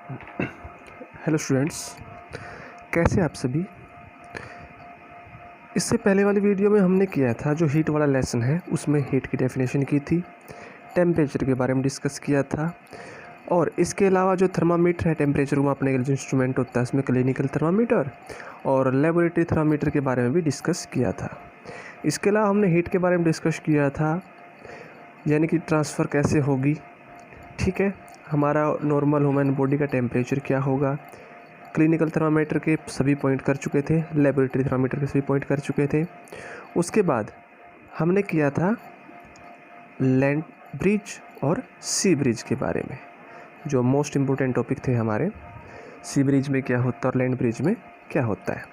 Hello students, कैसे आप सभी। इससे पहले वाली वीडियो में हमने किया था जो हीट वाला लेसन है, उसमें हीट की डेफिनेशन की थी, टेम्परेचर के बारे में डिस्कस किया था, और इसके अलावा जो थर्मामीटर है टेम्परेचर को मापने के लिए जो इंस्ट्रूमेंट होता है उसमें क्लिनिकल थर्मामीटर और लेबोरेटरी थर्मामीटर के बारे में भी डिस्कस किया था। इसके अलावा हमने हीट के बारे में डिस्कस किया था, यानी कि ट्रांसफ़र कैसे होगी। ठीक है, हमारा नॉर्मल ह्यूमन बॉडी का टेम्परेचर क्या होगा। क्लिनिकल थर्मामीटर के सभी पॉइंट कर चुके थे, लेबोरेटरी थर्मामीटर के सभी पॉइंट कर चुके थे। उसके बाद हमने किया था लैंड ब्रिज और सी ब्रिज के बारे में, जो मोस्ट इम्पोर्टेंट टॉपिक थे हमारे। सी ब्रिज में क्या होता है और लैंड ब्रिज में क्या होता है।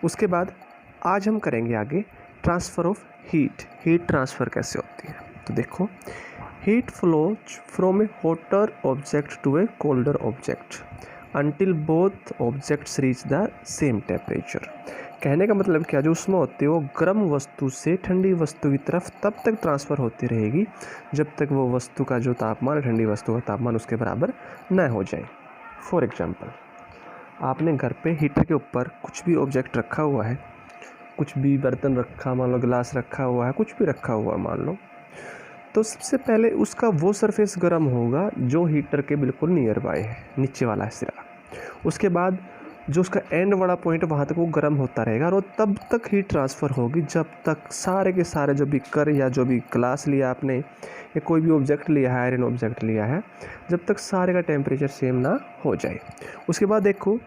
उसके बाद आज हम करेंगे आगे ट्रांसफ़र ऑफ हीट ट्रांसफ़र कैसे होती है। तो देखो, heat flows from a hotter object to a colder object until both objects reach the same temperature। कहने का मतलब क्या, जो उसमें होती है वो गर्म वस्तु से ठंडी वस्तु की तरफ तब तक ट्रांसफ़र होती रहेगी जब तक वो वस्तु का जो तापमान, ठंडी वस्तु का तापमान उसके बराबर न हो जाए। फॉर एग्जांपल, आपने घर पे हीटर के ऊपर कुछ भी ऑब्जेक्ट रखा हुआ है, कुछ भी बर्तन रखा, मान लो गिलास रखा हुआ है, कुछ भी रखा हुआ है मान लो, तो सबसे पहले उसका वो सरफेस गर्म होगा जो हीटर के बिल्कुल नियर बाय है, नीचे वाला सिरा। उसके बाद जो उसका एंड वाला पॉइंट वहाँ तक वो गर्म होता रहेगा और वो तब तक हीट ट्रांसफ़र होगी जब तक सारे के सारे जो बीकर या जो भी ग्लास लिया आपने या कोई भी ऑब्जेक्ट लिया है, आयरन ऑब्जेक्ट लिया है, जब तक सारे का टेम्परेचर सेम ना हो जाए। उसके बाद देखो,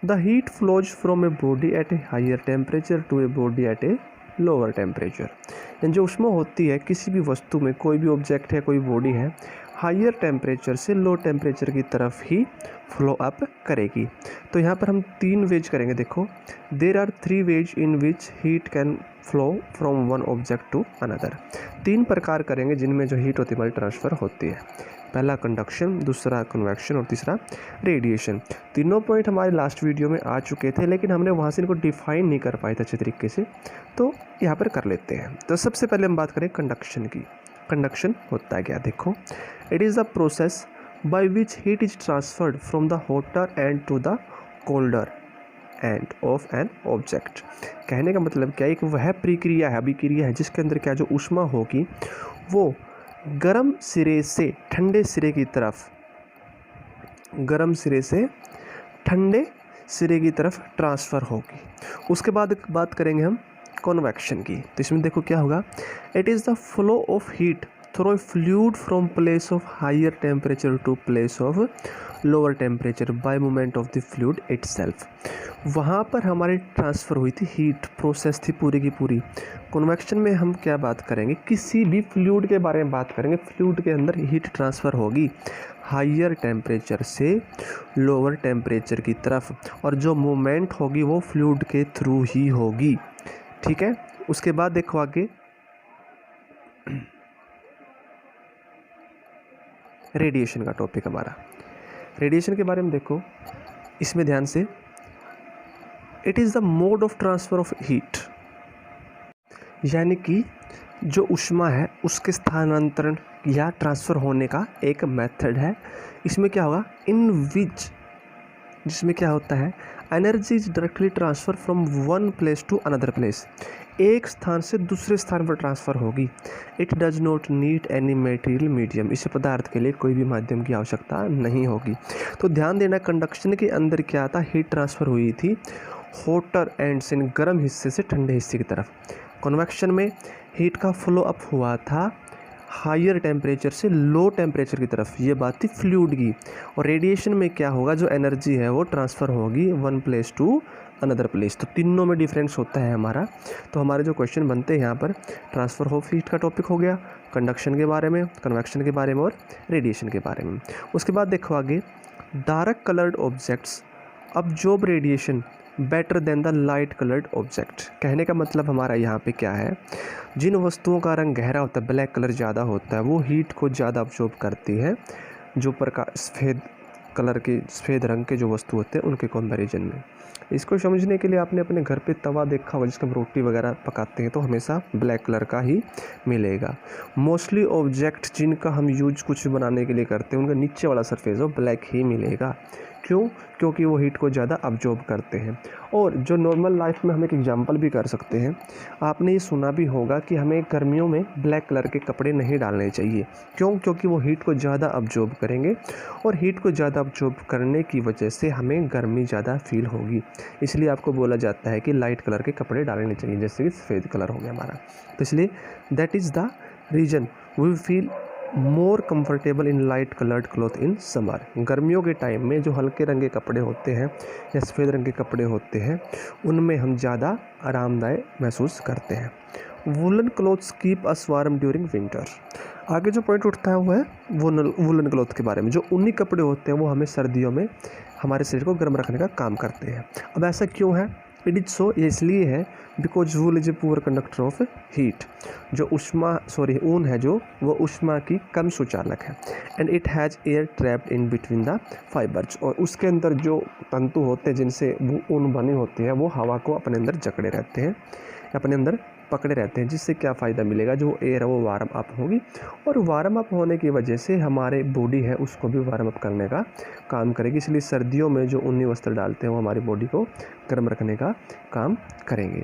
the heat flows from a body at a higher temperature to a body at a lower temperature. यानी जो ऊष्मा होती है किसी भी वस्तु में, कोई भी ऑब्जेक्ट है, कोई बॉडी है, हायर टेम्परेचर से लो टेम्परेचर की तरफ ही फ्लो अप करेगी। तो यहाँ पर हम 3 वेज करेंगे। देखो, there are 3 ways in which heat can flow from one object to another. 3 प्रकार करेंगे जिनमें जो हीट होती है ट्रांसफ़र होती है। पहला कंडक्शन, दूसरा कन्वेक्शन और तीसरा रेडिएशन। तीनों पॉइंट हमारे लास्ट वीडियो में आ चुके थे, लेकिन हमने वहाँ से इनको डिफाइन नहीं कर पाए थे अच्छे तरीके से, तो यहाँ पर कर लेते हैं। तो सबसे पहले हम बात करें कंडक्शन की। कंडक्शन होता है क्या, देखो, it is the process by which heat is transferred from the hotter end to the colder end of an object. कहने का मतलब क्या, एक वह प्रक्रिया है, अभिक्रिया है जिसके अंदर क्या जो ऊष्मा होगी वो गर्म सिरे से ठंडे सिरे की तरफ, गर्म सिरे से ठंडे सिरे की तरफ ट्रांसफ़र होगी। उसके बाद बात करेंगे हम कन्वेक्शन की। तो इसमें देखो क्या होगा, it is the flow of heat through a fluid from place of higher temperature to place of lower temperature by movement of the fluid itself. वहाँ पर हमारी ट्रांसफ़र हुई थी, हीट प्रोसेस थी पूरी की पूरी। कन्वेक्शन में हम क्या बात करेंगे, किसी भी फ्लूइड के बारे में बात करेंगे। फ्लूइड के अंदर हीट ट्रांसफ़र होगी हायर टेम्परेचर से लोअर टेम्परेचर की तरफ, और जो मूवमेंट होगी वो फ्लूइड के थ्रू ही होगी। ठीक है, उसके बाद देखो आगे रेडिएशन का टॉपिक हमारा। रेडिएशन के बारे में देखो, इसमें ध्यान से, it is the mode of transfer of heat, यानी कि जो ऊष्मा है उसके स्थानांतरण या ट्रांसफ़र होने का एक मेथड है। इसमें क्या होगा, इन विच, जिसमें क्या होता है, energy is directly transfer from one place to another place, एक स्थान से दूसरे स्थान पर ट्रांसफ़र होगी। It does not need any material medium, इस पदार्थ के लिए कोई भी माध्यम की आवश्यकता नहीं होगी। तो ध्यान देना, कंडक्शन के अंदर क्या था, हीट ट्रांसफ़र हुई थी हॉटर एंड से, गर्म हिस्से से ठंडे हिस्से की तरफ। कन्वेक्शन में हीट का फ्लो अप हुआ था हायर टेम्परेचर से लो टेम्परेचर की तरफ, ये बात थी फ्लूइड की। और रेडिएशन में क्या होगा, जो एनर्जी है वो ट्रांसफ़र होगी one place to another place. तो तीनों में डिफरेंस होता है हमारा। तो हमारे जो क्वेश्चन बनते हैं यहाँ पर, ट्रांसफ़र ऑफ हीट का टॉपिक हो गया, कंडक्शन के बारे में, कन्वेक्शन के बारे में और रेडिएशन के बारे में। उसके बाद देखो आगे, dark coloured objects absorb radiation better than the light coloured object. कहने का मतलब हमारा यहाँ पे क्या है, जिन वस्तुओं का रंग गहरा होता है, ब्लैक कलर ज़्यादा होता है, वो हीट को ज़्यादा अब्जॉर्ब करती है जो प्रकाश सफ़ेद कलर के, सफ़ेद रंग के जो वस्तु होते हैं उनके कंपैरिजन में। इसको समझने के लिए आपने अपने घर पे तवा देखा होगा जिसका हम रोटी वगैरह पकाते हैं, तो हमेशा ब्लैक कलर का ही मिलेगा। मोस्टली ऑब्जेक्ट जिनका हम यूज कुछ बनाने के लिए करते हैं उनका नीचे वाला सरफेस वो ब्लैक ही मिलेगा, क्यों? क्योंकि वो हीट को ज़्यादा अब्जॉर्ब करते हैं। और जो नॉर्मल लाइफ में हम एक एग्जांपल भी कर सकते हैं, आपने ये सुना भी होगा कि हमें गर्मियों में ब्लैक कलर के कपड़े नहीं डालने चाहिए। क्यों? क्योंकि वो हीट को ज़्यादा अब्जॉर्ब करेंगे और हीट को ज़्यादा अब्जॉर्ब करने की वजह से हमें गर्मी ज़्यादा फील होगी। इसलिए आपको बोला जाता है कि लाइट कलर के कपड़े डालने चाहिए, जैसे कि सफ़ेद कलर हो गया हमारा। तो इसलिए that is the reason we feel more comfortable in light coloured cloth in summer. गर्मियों के टाइम में जो हल्के रंग के कपड़े होते हैं या सफ़ेद रंग के कपड़े होते हैं, उनमें हम ज़्यादा आरामदायक महसूस करते हैं। Woollen clothes keep us warm during winter. आगे जो पॉइंट उठता है वो है वुलन क्लॉथ के बारे में। जो ऊनी कपड़े होते हैं वो हमें सर्दियों में हमारे शरीर को गर्म रखने का काम करते हैं। अब ऐसा क्यों है? इट इज़ सो, ये इसलिए है because wool is a poor conductor of heat. जो ऊन है जो वो ऊष्मा की कम सुचालक है। And it has air trapped in between the fibres. और उसके अंदर जो तंतु होते हैं जिनसे वो ऊन बनी होती है, वो हवा को अपने अंदर जकड़े रहते हैं, अपने अंदर पकड़े रहते हैं। जिससे क्या फ़ायदा मिलेगा? जो एयर है वो वार्म अप होगी और वार्म अप होने की वजह से हमारे बॉडी है उसको भी वार्म अप करने का काम करेगी। इसलिए सर्दियों में जो ऊनी वस्त्र डालते हैं वो हमारी बॉडी को गर्म रखने का काम करेंगे।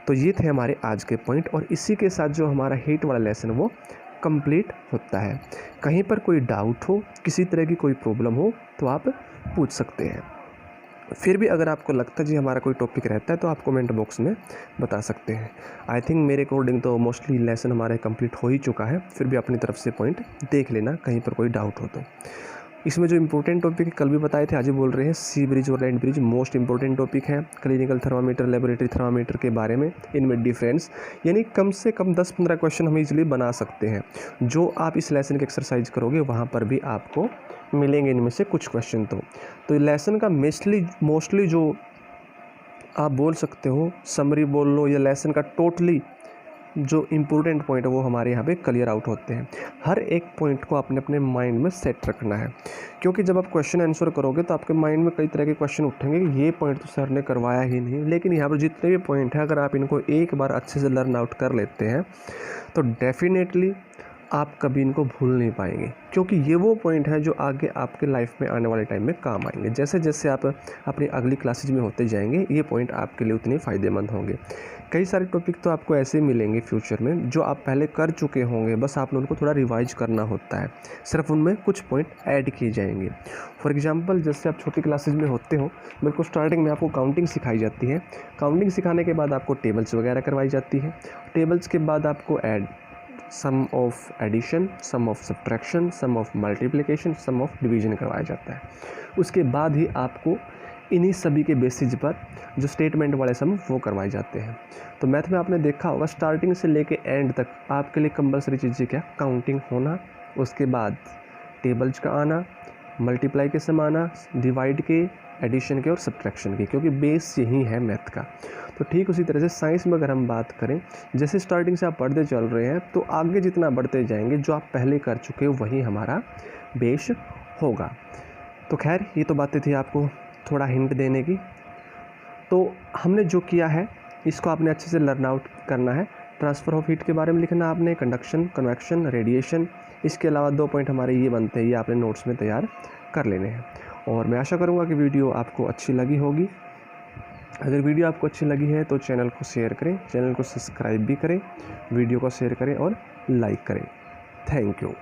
तो ये थे हमारे आज के पॉइंट और इसी के साथ जो हमारा हीट वाला लेसन वो कंप्लीट होता है। कहीं पर कोई डाउट हो, किसी तरह की कोई प्रॉब्लम हो तो आप पूछ सकते हैं। फिर भी अगर आपको लगता है जी हमारा कोई टॉपिक रहता है तो आप कमेंट बॉक्स में बता सकते हैं। आई थिंक मेरे अकॉर्डिंग तो मोस्टली लेसन हमारे कंप्लीट हो ही चुका है। फिर भी अपनी तरफ से पॉइंट देख लेना कहीं पर कोई डाउट हो तो। इसमें जो इंपॉर्टेंट टॉपिक कल भी बताए थे आज भी बोल रहे हैं, सी ब्रिज और land bridge most important topic है। क्लिनिकल थर्मामीटर, लेबोरेटरी थर्मामीटर के बारे में, इनमें डिफरेंस, यानी कम से कम 10-15 क्वेश्चन हम इजीली बना सकते हैं। जो आप इस लेसन की एक्सरसाइज करोगे वहाँ पर भी आपको मिलेंगे इनमें से कुछ क्वेश्चन। तो लेसन का मोस्टली जो आप बोल सकते हो समरी बोल लो या लेसन का टोटली जो इम्पोर्टेंट पॉइंट है वो हमारे यहाँ पे क्लियर आउट होते हैं। हर एक पॉइंट को आपने अपने माइंड में सेट रखना है, क्योंकि जब आप क्वेश्चन आंसर करोगे तो आपके माइंड में कई तरह के क्वेश्चन उठेंगे कि ये पॉइंट तो सर ने करवाया ही नहीं। लेकिन यहाँ पर जितने भी पॉइंट हैं अगर आप इनको एक बार अच्छे से लर्न आउट कर लेते हैं तो डेफिनेटली आप कभी इनको भूल नहीं पाएंगे, क्योंकि ये वो पॉइंट है जो आगे आपके लाइफ में आने वाले टाइम में काम आएंगे। जैसे जैसे आप अपनी अगली क्लासेज में होते जाएंगे ये पॉइंट आपके लिए उतने फ़ायदेमंद होंगे। कई सारे टॉपिक तो आपको ऐसे मिलेंगे फ्यूचर में जो आप पहले कर चुके होंगे, बस आपने उनको थोड़ा रिवाइज करना होता है, सिर्फ उनमें कुछ पॉइंट ऐड किए जाएंगे। फॉर एग्जांपल जैसे आप छोटी क्लासेज में होते हो, बिल्कुल स्टार्टिंग में आपको काउंटिंग सिखाई जाती है। काउंटिंग सिखाने के बाद आपको टेबल्स वगैरह करवाई जाती है। टेबल्स के बाद आपको add some of addition, some of subtraction, some of multiplication, some of division करवाया जाता है। उसके बाद ही आपको इन्हीं सभी के बेसिस पर जो स्टेटमेंट वाले सम वो करवाए जाते हैं। तो मैथ में आपने देखा होगा स्टार्टिंग से लेके एंड तक आपके लिए कंपलसरी चीज़ें क्या? काउंटिंग होना, उसके बाद टेबल्स का आना, मल्टीप्लाई के सम आना, डिवाइड के, एडिशन के और सब्ट्रैक्शन के, क्योंकि बेस यही है मैथ का। तो ठीक उसी तरह से साइंस में अगर हम बात करें, जैसे स्टार्टिंग से आप पढ़ते चल रहे हैं तो आगे जितना बढ़ते जाएंगे जो आप पहले कर चुके हो वही हमारा बेस होगा। तो खैर ये तो बातें थी आपको थोड़ा हिंट देने की। तो हमने जो किया है इसको आपने अच्छे से लर्न आउट करना है। ट्रांसफ़र ऑफ हीट के बारे में लिखना आपने, कंडक्शन, कन्वेक्शन, रेडिएशन। इसके अलावा 2 पॉइंट हमारे ये बनते हैं, ये आपने नोट्स में तैयार कर लेने हैं। और मैं आशा करूँगा कि वीडियो आपको अच्छी लगी होगी। अगर वीडियो आपको अच्छी लगी है तो चैनल को शेयर करें, चैनल को सब्सक्राइब भी करें, वीडियो को शेयर करें और लाइक करें। Thank you.